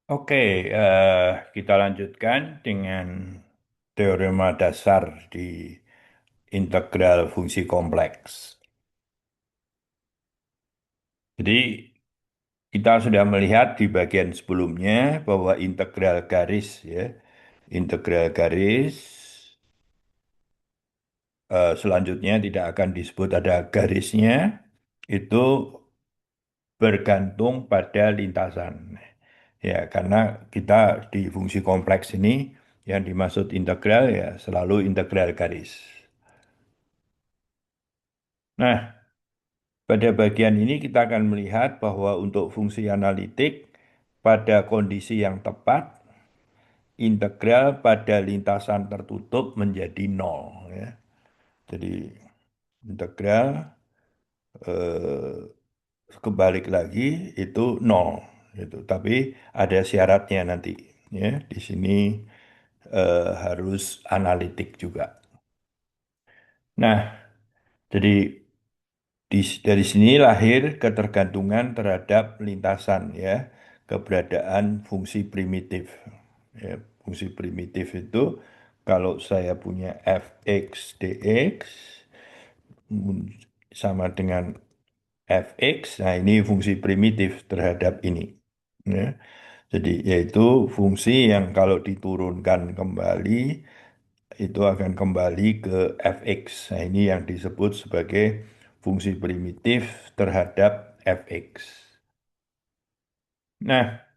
Oke, kita lanjutkan dengan teorema dasar di integral fungsi kompleks. Jadi, kita sudah melihat di bagian sebelumnya bahwa integral garis, ya, integral garis selanjutnya tidak akan disebut ada garisnya, itu bergantung pada lintasan. Ya, karena kita di fungsi kompleks ini yang dimaksud integral ya selalu integral garis. Nah, pada bagian ini kita akan melihat bahwa untuk fungsi analitik pada kondisi yang tepat, integral pada lintasan tertutup menjadi nol. Ya. Jadi integral eh, kebalik lagi itu nol. Gitu. Tapi ada syaratnya nanti. Ya. Di sini harus analitik juga. Nah, jadi dari sini lahir ketergantungan terhadap lintasan ya, keberadaan fungsi primitif. Ya, fungsi primitif itu kalau saya punya fx dx sama dengan fx, nah ini fungsi primitif terhadap ini. Ya. Jadi yaitu fungsi yang kalau diturunkan kembali itu akan kembali ke fx. Nah, ini yang disebut sebagai fungsi primitif terhadap fx. Nah,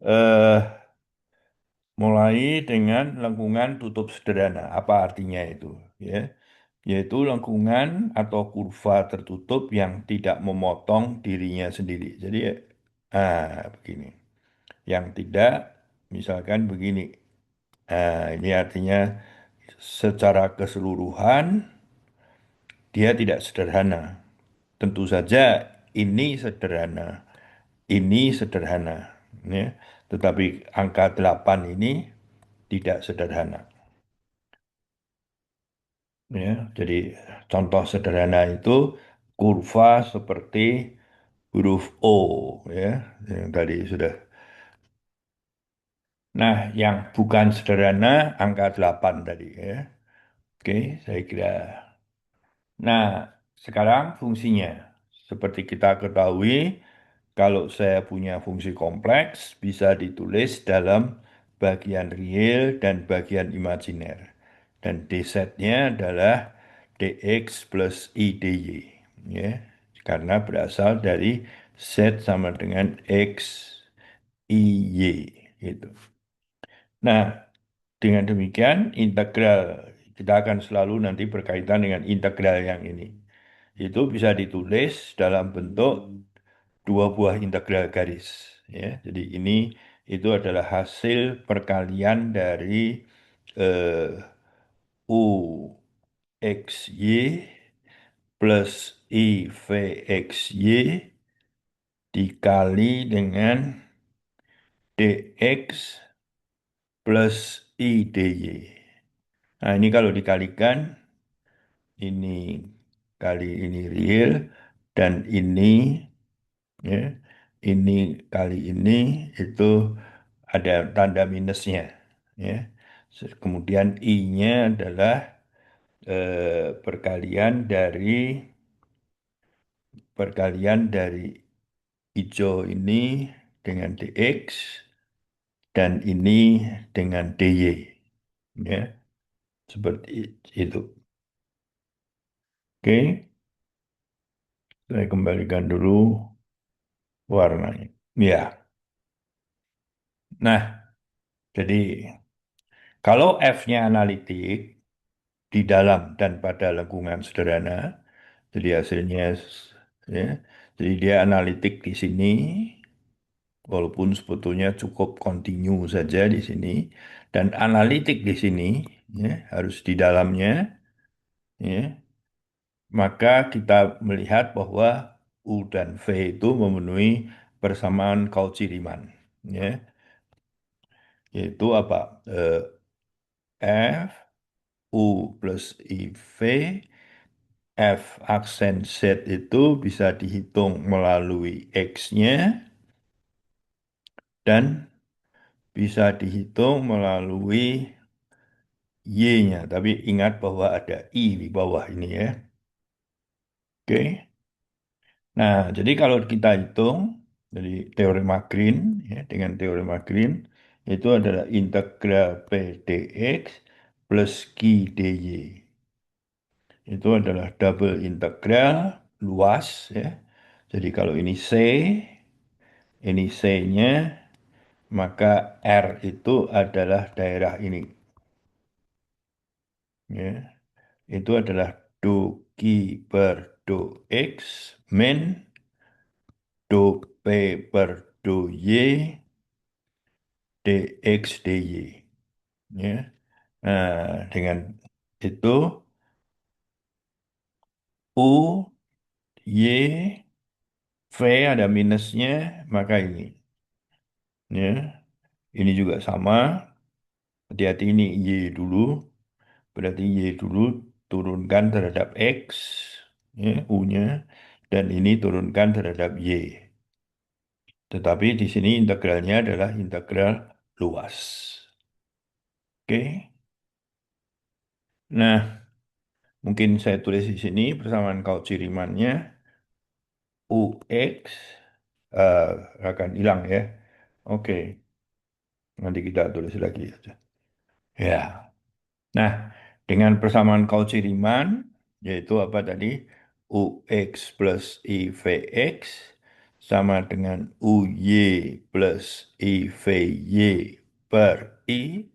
eh, mulai dengan lengkungan tutup sederhana. Apa artinya itu? Ya, yaitu lengkungan atau kurva tertutup yang tidak memotong dirinya sendiri. Jadi, begini. Yang tidak, misalkan begini. Ini artinya secara keseluruhan dia tidak sederhana. Tentu saja ini sederhana, ini sederhana, ya. Tetapi angka 8 ini tidak sederhana, ya. Jadi contoh sederhana itu kurva seperti huruf O, ya, yang tadi sudah. Nah, yang bukan sederhana angka 8 tadi, ya. Oke, saya kira. Nah, sekarang fungsinya. Seperti kita ketahui, kalau saya punya fungsi kompleks, bisa ditulis dalam bagian real dan bagian imajiner. Dan dz-nya adalah dx plus i dy. Ya, karena berasal dari z sama dengan x, i, y. Gitu. Nah, dengan demikian, integral kita akan selalu nanti berkaitan dengan integral yang ini. Itu bisa ditulis dalam bentuk dua buah integral garis. Ya, jadi ini itu adalah hasil perkalian dari eh, U x y plus I V x y dikali dengan dx plus I dy. Nah, ini kalau dikalikan ini kali ini real dan ya ini kali ini itu ada tanda minusnya ya. Kemudian i-nya adalah perkalian dari hijau ini dengan dx dan ini dengan dy ya, seperti itu. Oke, saya kembalikan dulu warnanya. Ya. Nah, jadi kalau F-nya analitik di dalam dan pada lengkungan sederhana, jadi hasilnya ya, jadi dia analitik di sini, walaupun sebetulnya cukup kontinu saja di sini, dan analitik di sini ya, harus di dalamnya, ya, maka kita melihat bahwa U dan V itu memenuhi persamaan Cauchy-Riemann, ya, yaitu apa? F U plus IV, F aksen Z itu bisa dihitung melalui X-nya dan bisa dihitung melalui Y-nya. Tapi ingat bahwa ada I di bawah ini ya. Oke. Nah, jadi kalau kita hitung dari teorema Green ya, dengan teorema Green itu adalah integral P dx plus Q dy. Itu adalah double integral luas ya. Jadi kalau ini C-nya, maka R itu adalah daerah ini ya. Itu adalah do Q per do X min do P per do Y dx dy ya. Nah, dengan itu U, Y, V ada minusnya, maka ini ya. Ini juga sama, hati-hati ini Y dulu, berarti Y dulu turunkan terhadap X ya, U-nya, dan ini turunkan terhadap Y. Tetapi di sini integralnya adalah integral luas. Oke. Nah, mungkin saya tulis di sini persamaan Cauchy Riemann-nya UX eh, akan hilang ya. Oke, nanti kita tulis lagi aja. Ya. Nah, dengan persamaan Cauchy-Riemann yaitu apa tadi? UX plus IVX sama dengan UY plus IVY per I,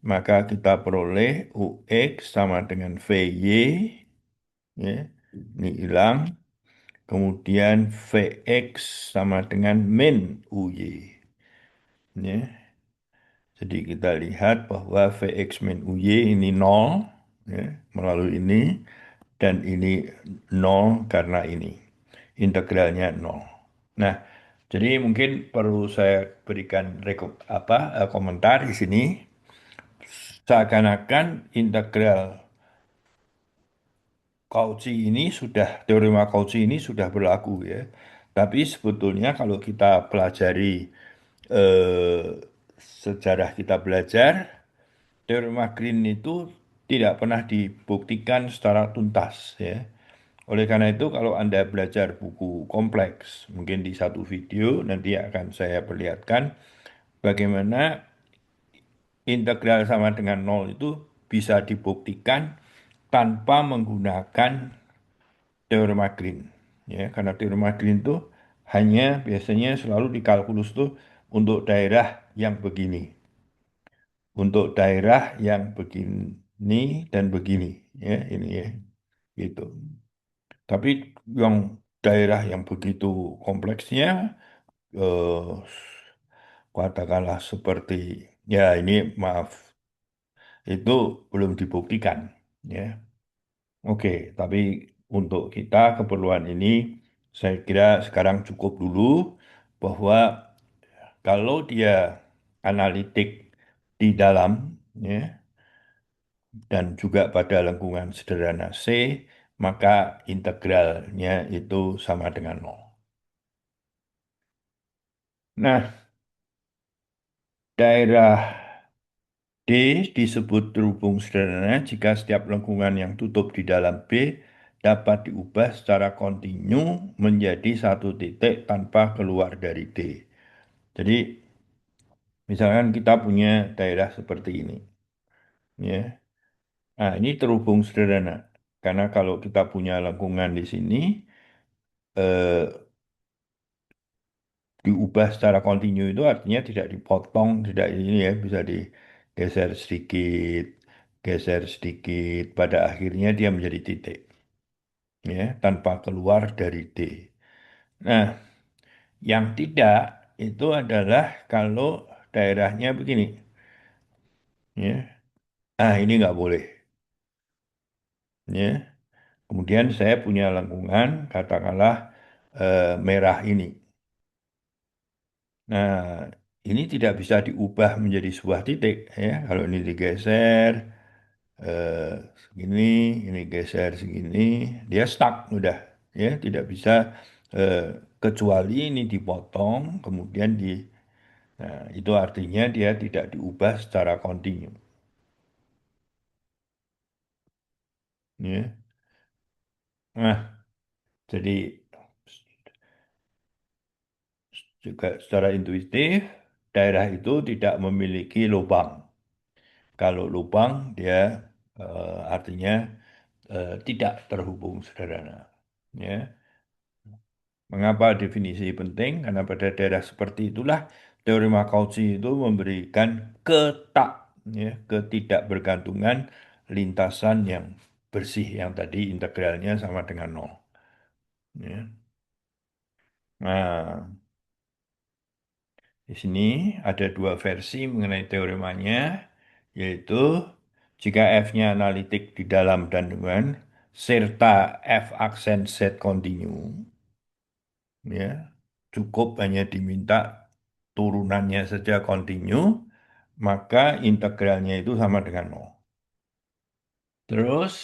maka kita peroleh UX sama dengan VY ya. Ini hilang. Kemudian Vx sama dengan min UY. Ya. Jadi kita lihat bahwa Vx min UY ini nol ya, melalui ini. Dan ini nol karena ini. Integralnya nol. Nah, jadi mungkin perlu saya berikan komentar di sini. Seakan-akan integral teorema Cauchy ini sudah berlaku ya. Tapi sebetulnya kalau kita pelajari eh, sejarah kita belajar, teorema Green itu tidak pernah dibuktikan secara tuntas ya. Oleh karena itu kalau Anda belajar buku kompleks, mungkin di satu video nanti akan saya perlihatkan bagaimana integral sama dengan nol itu bisa dibuktikan tanpa menggunakan teorema Green. Ya, karena teorema Green itu hanya biasanya selalu di kalkulus tuh untuk daerah yang begini, untuk daerah yang begini dan begini, ya ini ya, gitu. Tapi yang daerah yang begitu kompleksnya, eh, katakanlah seperti ya ini maaf itu belum dibuktikan, ya. Oke, tapi untuk kita keperluan ini, saya kira sekarang cukup dulu bahwa kalau dia analitik di dalam, ya, dan juga pada lengkungan sederhana C, maka integralnya itu sama dengan nol. Nah, daerah D disebut terhubung sederhana jika setiap lengkungan yang tutup di dalam B dapat diubah secara kontinu menjadi satu titik tanpa keluar dari D. Jadi, misalkan kita punya daerah seperti ini, ya. Nah, ini terhubung sederhana. Karena kalau kita punya lengkungan di sini, eh, diubah secara kontinu itu artinya tidak dipotong, tidak ini ya, bisa geser sedikit, pada akhirnya dia menjadi titik, ya, tanpa keluar dari D. Nah, yang tidak itu adalah kalau daerahnya begini, ya. Ah, ini nggak boleh, ya. Kemudian saya punya lengkungan, katakanlah merah ini. Nah, ini tidak bisa diubah menjadi sebuah titik, ya. Kalau ini digeser, eh, segini, ini geser segini, dia stuck udah, ya. Tidak bisa eh, kecuali ini dipotong, kemudian Nah, itu artinya dia tidak diubah secara kontinu. Ya. Nah, jadi juga secara intuitif, daerah itu tidak memiliki lubang. Kalau lubang, dia artinya tidak terhubung sederhana. Ya. Mengapa definisi penting? Karena pada daerah seperti itulah teorema Cauchy itu memberikan ketidakbergantungan lintasan yang bersih yang tadi integralnya sama dengan nol. Ya. Nah, di sini ada dua versi mengenai teoremanya, yaitu jika F-nya analitik di dalam kandungan serta F aksen Z kontinu, ya, cukup hanya diminta turunannya saja kontinu, maka integralnya itu sama dengan nol. Terus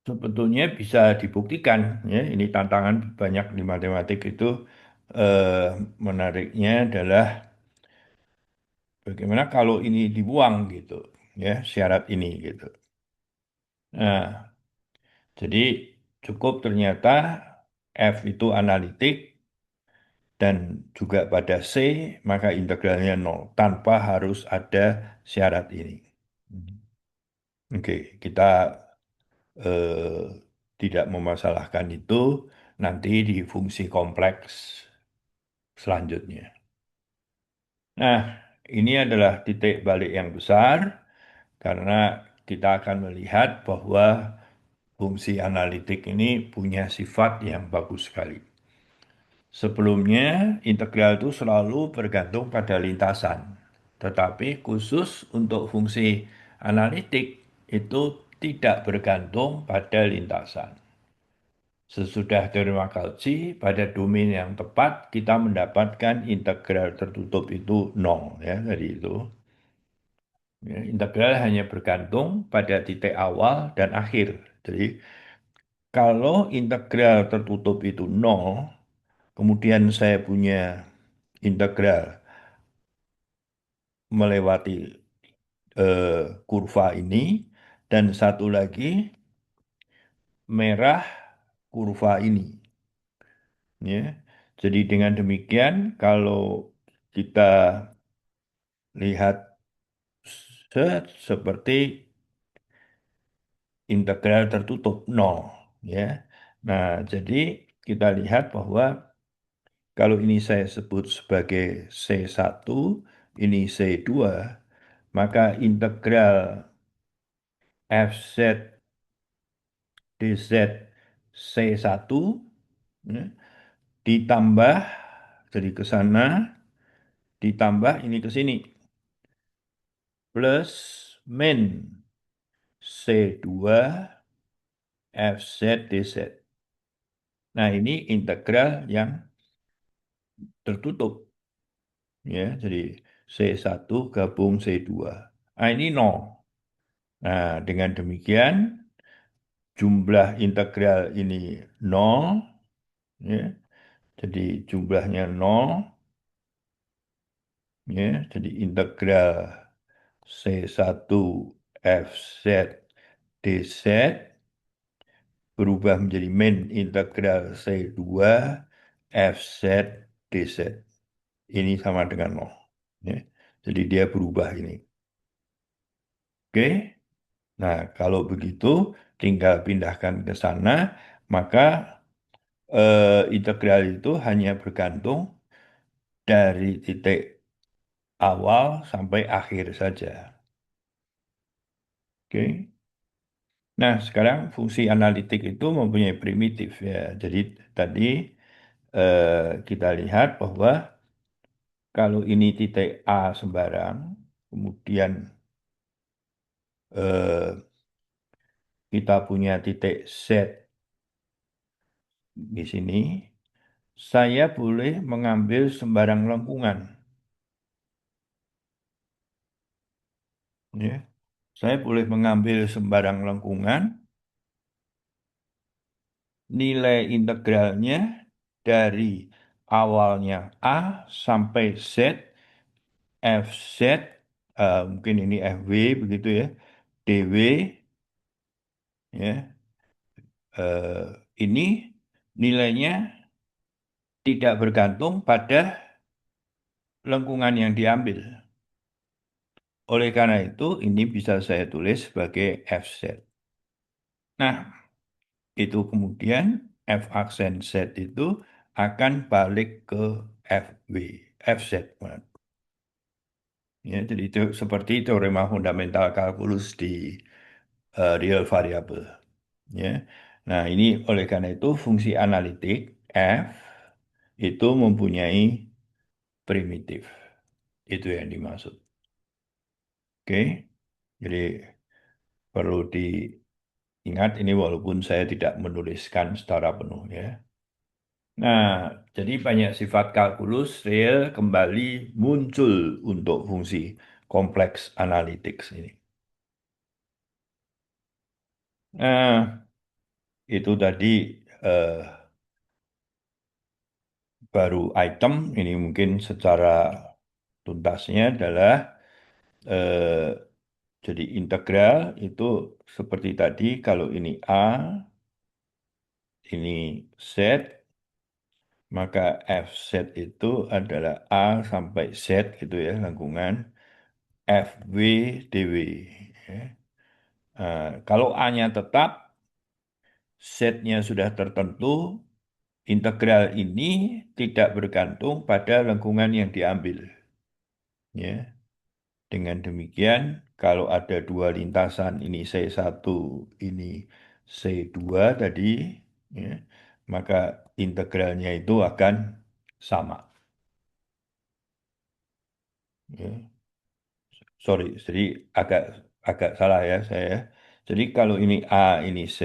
sebetulnya bisa dibuktikan, ya, ini tantangan banyak di matematik itu eh, menariknya adalah bagaimana kalau ini dibuang gitu, ya, syarat ini gitu. Nah, jadi cukup ternyata F itu analitik dan juga pada C maka integralnya nol tanpa harus ada syarat ini. Oke, kita eh, tidak memasalahkan itu nanti di fungsi kompleks selanjutnya. Nah, ini adalah titik balik yang besar karena kita akan melihat bahwa fungsi analitik ini punya sifat yang bagus sekali. Sebelumnya, integral itu selalu bergantung pada lintasan. Tetapi khusus untuk fungsi analitik itu tidak bergantung pada lintasan. Sesudah teorema Cauchy, pada domain yang tepat kita mendapatkan integral tertutup itu nol ya tadi itu. Ya, integral hanya bergantung pada titik awal dan akhir. Jadi kalau integral tertutup itu nol, kemudian saya punya integral melewati kurva ini dan satu lagi merah kurva ini. Ya. Jadi dengan demikian kalau kita lihat seperti integral tertutup nol ya. Nah, jadi kita lihat bahwa kalau ini saya sebut sebagai C1, ini C2, maka integral Fz dz C1 ya, ditambah jadi ke sana ditambah ini ke sini plus min C2 Fz dz. Nah, ini integral yang tertutup ya. Jadi C1 gabung C2. Nah, ini nol. Nah, dengan demikian jumlah integral ini nol ya. Jadi jumlahnya nol ya. Jadi integral C1 Fz dz berubah menjadi min integral C2 Fz dz. Ini sama dengan nol. Ya. Jadi dia berubah ini. Oke. Nah, kalau begitu tinggal pindahkan ke sana, maka integral itu hanya bergantung dari titik awal sampai akhir saja. Oke. Nah, sekarang fungsi analitik itu mempunyai primitif ya. Jadi tadi kita lihat bahwa kalau ini titik A sembarang, kemudian eh, kita punya titik Z di sini, saya boleh mengambil sembarang lengkungan. Ya. Saya boleh mengambil sembarang lengkungan, nilai integralnya dari awalnya A sampai Z, FZ, mungkin ini FW begitu ya, DW, ya, ini nilainya tidak bergantung pada lengkungan yang diambil. Oleh karena itu, ini bisa saya tulis sebagai FZ. Nah, itu kemudian F aksen Z itu akan balik ke FW, FZ. Ya, jadi itu seperti teorema fundamental kalkulus di real variable. Ya. Nah, ini oleh karena itu fungsi analitik F itu mempunyai primitif. Itu yang dimaksud. Oke. Jadi perlu diingat ini walaupun saya tidak menuliskan secara penuh ya. Nah, jadi banyak sifat kalkulus real kembali muncul untuk fungsi kompleks analitik ini. Nah, itu tadi eh, baru item, ini mungkin secara tuntasnya adalah eh, jadi integral itu seperti tadi, kalau ini A, ini Z, maka FZ itu adalah A sampai Z gitu ya, lengkungan FW DW. Ya. Kalau A-nya tetap, Z-nya sudah tertentu, integral ini tidak bergantung pada lengkungan yang diambil. Ya. Dengan demikian, kalau ada dua lintasan, ini C1, ini C2 tadi, ya, maka integralnya itu akan sama. Ya. Sorry, jadi agak agak salah ya saya. Jadi kalau ini A, ini Z,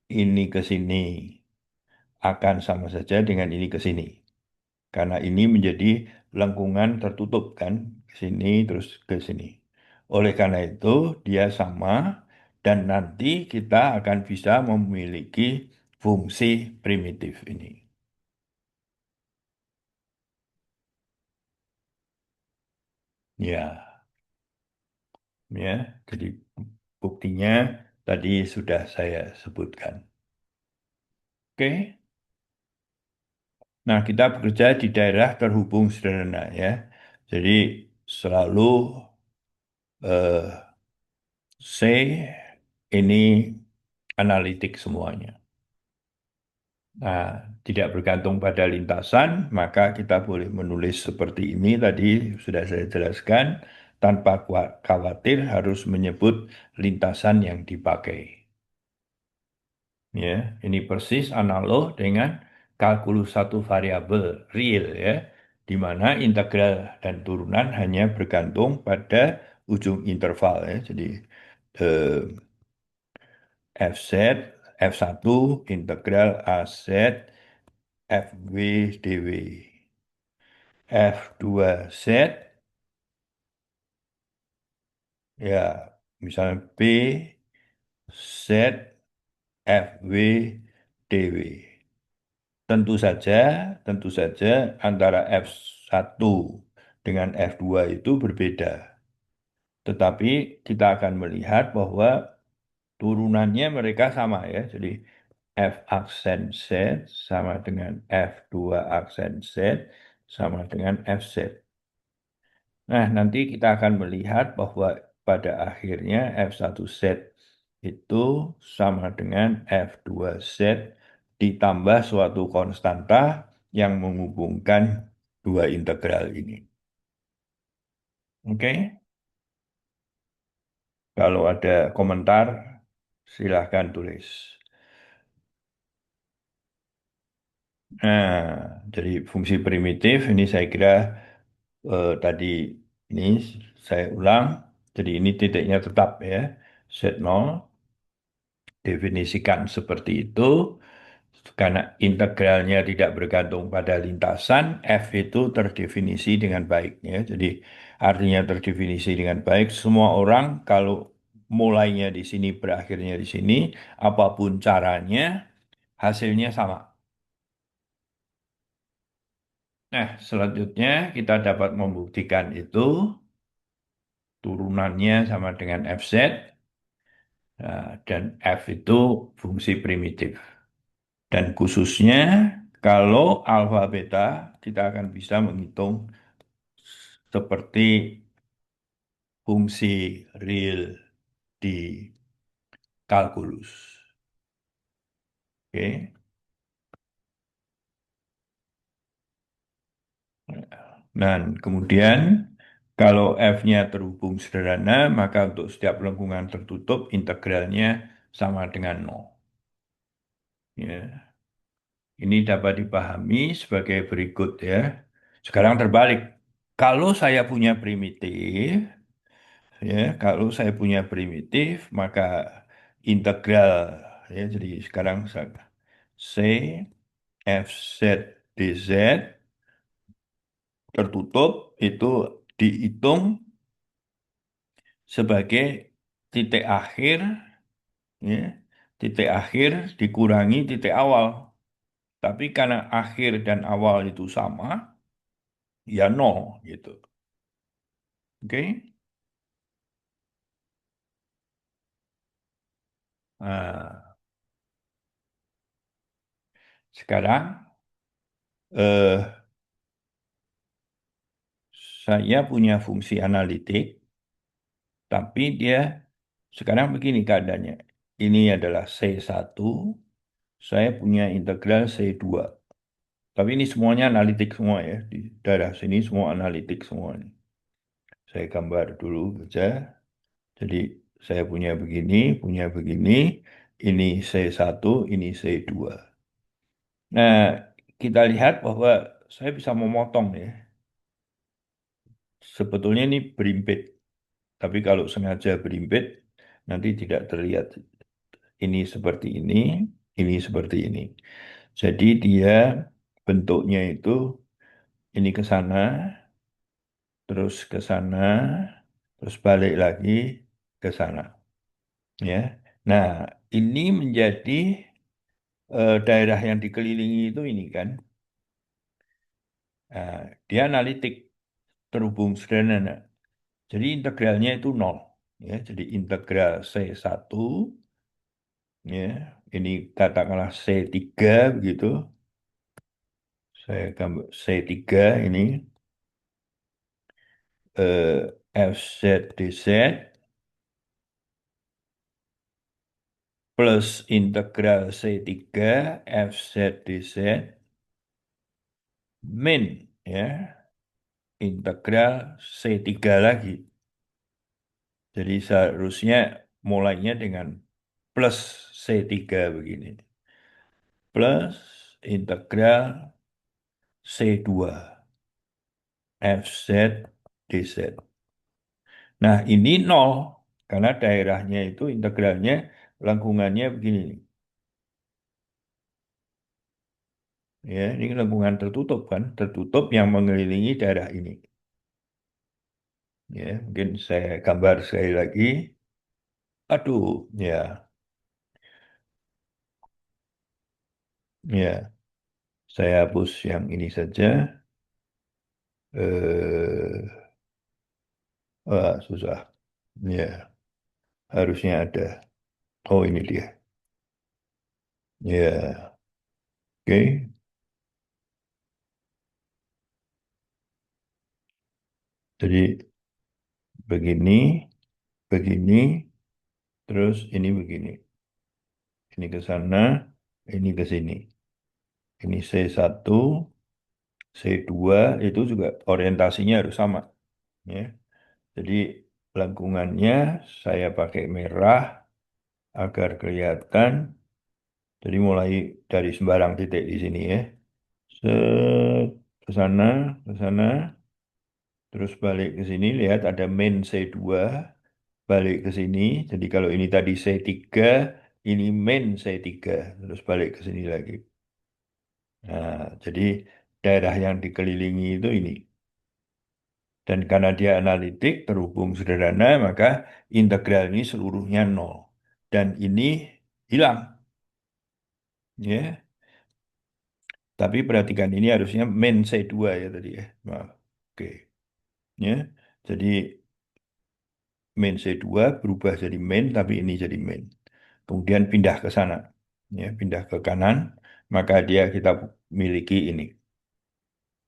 ini ke sini akan sama saja dengan ini ke sini. Karena ini menjadi lengkungan tertutup kan, ke sini terus ke sini. Oleh karena itu dia sama dan nanti kita akan bisa memiliki fungsi primitif ini. Ya, ya. Jadi buktinya tadi sudah saya sebutkan. Oke. Nah, kita bekerja di daerah terhubung sederhana ya. Jadi selalu eh, C ini analitik semuanya. Nah, tidak bergantung pada lintasan, maka kita boleh menulis seperti ini tadi sudah saya jelaskan tanpa khawatir harus menyebut lintasan yang dipakai. Ya, ini persis analog dengan kalkulus satu variabel real ya, di mana integral dan turunan hanya bergantung pada ujung interval ya. Jadi eh, Fz F1 integral AZ FW dw. F2Z ya misalnya B Z FW dw. Tentu saja antara F1 dengan F2 itu berbeda. Tetapi kita akan melihat bahwa turunannya mereka sama ya. Jadi F aksen Z sama dengan F2 aksen Z sama dengan FZ. Nah, nanti kita akan melihat bahwa pada akhirnya F1Z itu sama dengan F2Z ditambah suatu konstanta yang menghubungkan dua integral ini. Oke, kalau ada komentar, silahkan tulis. Nah, jadi fungsi primitif ini saya kira tadi ini saya ulang. Jadi ini titiknya tetap ya, Z0. Definisikan seperti itu karena integralnya tidak bergantung pada lintasan, F itu terdefinisi dengan baik ya. Jadi artinya terdefinisi dengan baik, semua orang kalau mulainya di sini berakhirnya di sini, apapun caranya hasilnya sama. Nah, selanjutnya kita dapat membuktikan itu turunannya sama dengan fz, dan f itu fungsi primitif. Dan khususnya kalau alfa beta kita akan bisa menghitung seperti fungsi real di kalkulus. Oke. Dan kemudian kalau f-nya terhubung sederhana, maka untuk setiap lengkungan tertutup integralnya sama dengan nol. Ya. Ini dapat dipahami sebagai berikut ya. Sekarang terbalik. Kalau saya punya primitif, ya, kalau saya punya primitif, maka integral ya. Jadi sekarang C f z dz tertutup itu dihitung sebagai titik akhir, ya, titik akhir dikurangi titik awal. Tapi karena akhir dan awal itu sama, ya nol gitu. Oke? Nah, sekarang eh, saya punya fungsi analitik, tapi dia sekarang begini keadaannya. Ini adalah C1, saya punya integral C2. Tapi ini semuanya analitik semua ya. Di daerah sini semua analitik semua ini. Saya gambar dulu saja. Jadi saya punya begini, ini C1, ini C2. Nah, kita lihat bahwa saya bisa memotong ya. Sebetulnya ini berimpit, tapi kalau sengaja berimpit, nanti tidak terlihat. Ini seperti ini seperti ini. Jadi dia bentuknya itu ini ke sana, terus ke sana, terus balik lagi ke sana. Ya. Nah, ini menjadi daerah yang dikelilingi itu ini kan. Nah, dia analitik terhubung sederhana. Jadi integralnya itu nol. Ya, jadi integral C1, ya, ini katakanlah C3 begitu. Saya gambar C3 ini FZ dz plus integral C3 FZ dz min ya integral C3 lagi. Jadi seharusnya mulainya dengan plus C3 begini. Plus integral C2 FZ dz. Nah, ini nol karena daerahnya itu integralnya lengkungannya begini. Ya, ini lengkungan tertutup kan, tertutup yang mengelilingi daerah ini. Ya, mungkin saya gambar sekali lagi. Aduh, ya, ya, saya hapus yang ini saja. Susah. Ya, harusnya ada. Oh, ini dia. Ya, oke. Jadi begini, begini, terus ini begini. Ini ke sana, ini ke sini. Ini C1, C2 itu juga orientasinya harus sama. Ya. Jadi lengkungannya saya pakai merah agar kelihatan. Jadi mulai dari sembarang titik di sini ya. Set, ke sana, terus balik ke sini. Lihat ada main C2, balik ke sini. Jadi kalau ini tadi C3, ini main C3, terus balik ke sini lagi. Nah, jadi daerah yang dikelilingi itu ini. Dan karena dia analitik, terhubung sederhana, maka integral ini seluruhnya nol. Dan ini hilang. Ya. Tapi perhatikan ini harusnya min C2 ya tadi ya. Maaf. Oke. Ya. Jadi min C2 berubah jadi min, tapi ini jadi min. Kemudian pindah ke sana. Ya, pindah ke kanan, maka dia kita miliki ini.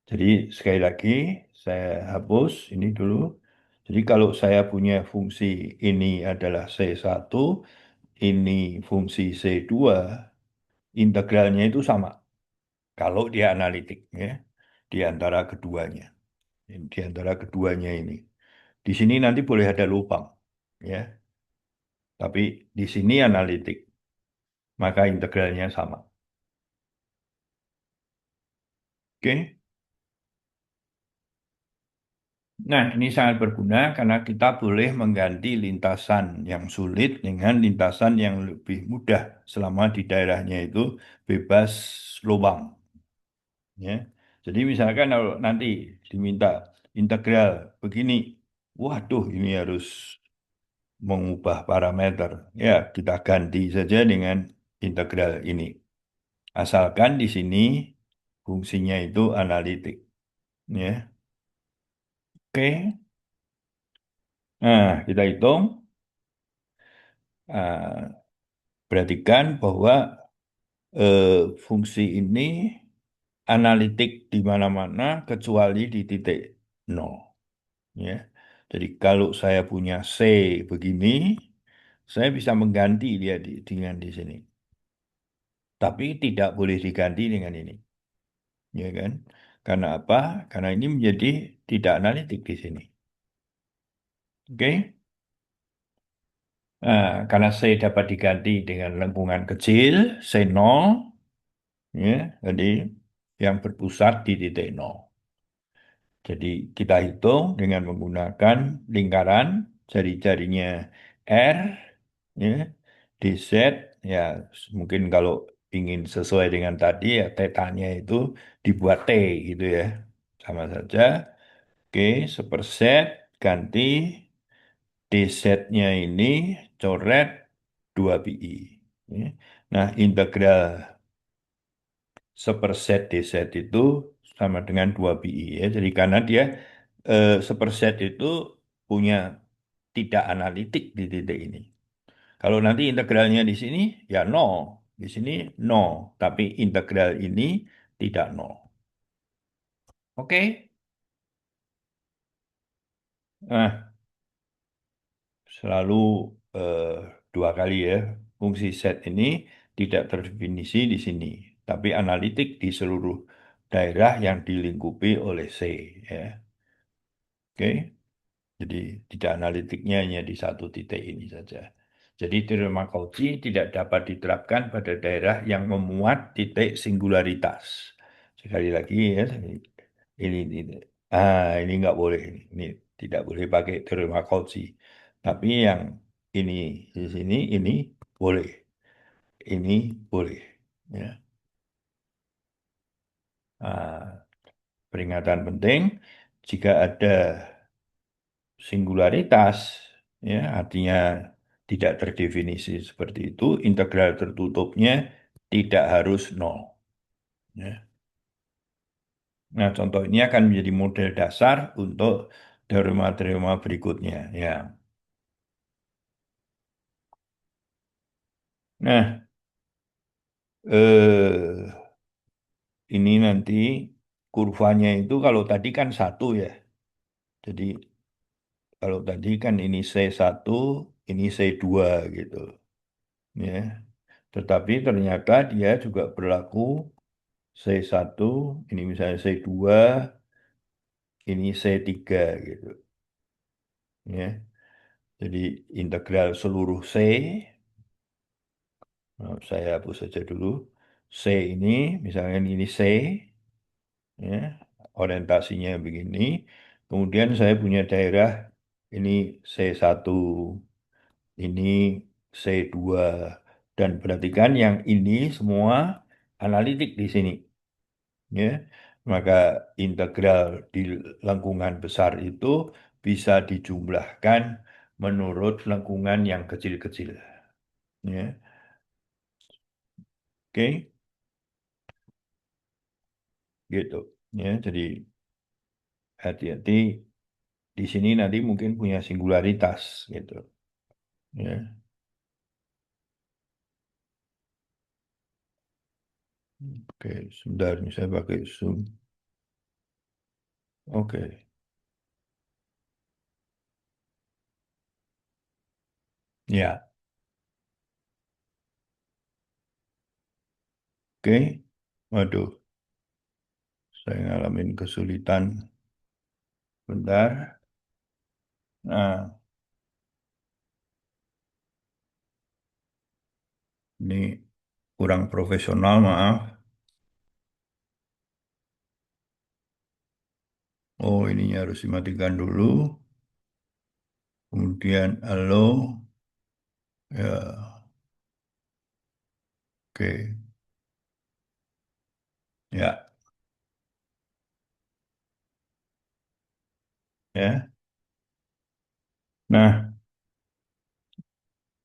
Jadi sekali lagi saya hapus ini dulu. Jadi kalau saya punya fungsi ini adalah C1, ini fungsi C2, integralnya itu sama. Kalau dia analitik ya, di antara keduanya. Di antara keduanya ini. Di sini nanti boleh ada lubang ya, tapi di sini analitik, maka integralnya sama. Oke. Nah, ini sangat berguna karena kita boleh mengganti lintasan yang sulit dengan lintasan yang lebih mudah selama di daerahnya itu bebas lubang. Ya. Jadi misalkan kalau nanti diminta integral begini, waduh ini harus mengubah parameter. Ya, kita ganti saja dengan integral ini. Asalkan di sini fungsinya itu analitik. Ya. Oke. Nah, kita hitung. Ah, perhatikan bahwa fungsi ini analitik di mana-mana kecuali di titik nol. Ya. Jadi kalau saya punya C begini, saya bisa mengganti dia dengan di sini. Tapi tidak boleh diganti dengan ini. Ya kan? Karena apa? Karena ini menjadi tidak analitik di sini. Oke? Nah, karena C dapat diganti dengan lengkungan kecil, C0, ya, jadi yang berpusat di titik nol. Jadi kita hitung dengan menggunakan lingkaran jari-jarinya R, ya, DZ, ya mungkin kalau ingin sesuai dengan tadi ya tetanya itu dibuat T gitu ya. Sama saja. Oke, seperset ganti DZ-nya ini coret 2 pi. Ya. Nah, integral seperset DZ itu sama dengan 2 pi ya. Jadi karena dia seperset itu punya tidak analitik di titik ini. Kalau nanti integralnya di sini ya nol, di sini nol, tapi integral ini tidak nol. Oke. Nah, selalu eh, 2 kali ya. Fungsi set ini tidak terdefinisi di sini, tapi analitik di seluruh daerah yang dilingkupi oleh C ya. Oke. Jadi tidak analitiknya hanya di satu titik ini saja. Jadi teorema Cauchy tidak dapat diterapkan pada daerah yang memuat titik singularitas. Sekali lagi ya, ini, ini nggak boleh, ini tidak boleh pakai teorema Cauchy. Tapi yang ini di sini ini boleh, ini boleh. Ya. Ah, peringatan penting jika ada singularitas, ya, artinya tidak terdefinisi seperti itu, integral tertutupnya tidak harus nol. Ya. Nah, contoh ini akan menjadi model dasar untuk teorema-teorema berikutnya. Ya. Nah, eh, ini nanti kurvanya itu kalau tadi kan satu ya. Jadi kalau tadi kan ini C1, ini C2 gitu. Ya. Tetapi ternyata dia juga berlaku C1, ini misalnya C2, ini C3 gitu. Ya. Jadi integral seluruh C, saya hapus saja dulu. C ini, misalnya ini C, ya, orientasinya begini. Kemudian saya punya daerah ini C1, ini C2. Dan perhatikan yang ini semua analitik di sini. Ya, maka integral di lengkungan besar itu bisa dijumlahkan menurut lengkungan yang kecil-kecil. Ya, oke. gitu. Ya, jadi hati-hati di sini nanti mungkin punya singularitas gitu. Ya, oke, sebentar ini saya pakai Zoom. Oke, ya, oke. Waduh, saya ngalamin kesulitan. Bentar. Nah, ini kurang profesional, maaf. Oh, ininya harus dimatikan dulu. Kemudian, halo. Ya, oke. Ya, ya. Nah,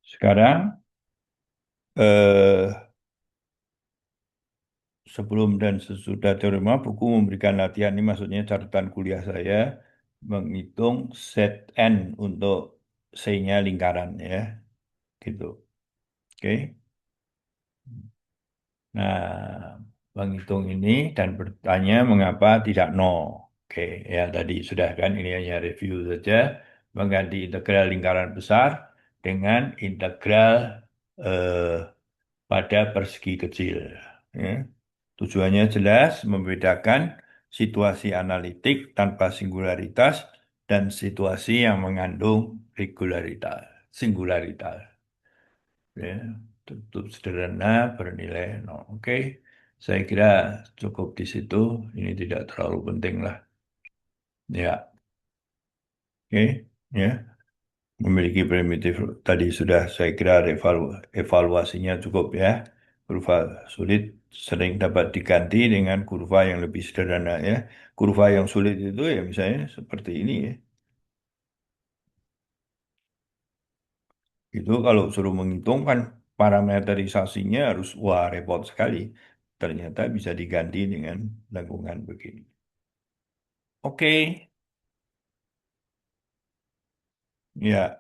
sekarang eh, sebelum dan sesudah teorema, buku memberikan latihan ini maksudnya catatan kuliah saya menghitung set n untuk C-nya lingkaran ya, gitu. Oke. Nah, menghitung ini dan bertanya mengapa tidak nol. Oke, ya tadi sudah kan ini hanya review saja. Mengganti integral lingkaran besar dengan integral eh, pada persegi kecil. Ya. Tujuannya jelas membedakan situasi analitik tanpa singularitas dan situasi yang mengandung regularitas, singularitas. Ya, tutup sederhana bernilai nol. Oke, saya kira cukup di situ. Ini tidak terlalu penting lah. Ya, oke, ya. Memiliki primitif tadi sudah saya kira evaluasinya cukup ya. Kurva sulit sering dapat diganti dengan kurva yang lebih sederhana ya. Kurva yang sulit itu ya misalnya seperti ini ya. Itu kalau suruh menghitung kan parameterisasinya harus wah repot sekali. Ternyata bisa diganti dengan lengkungan begini. Oke, ya.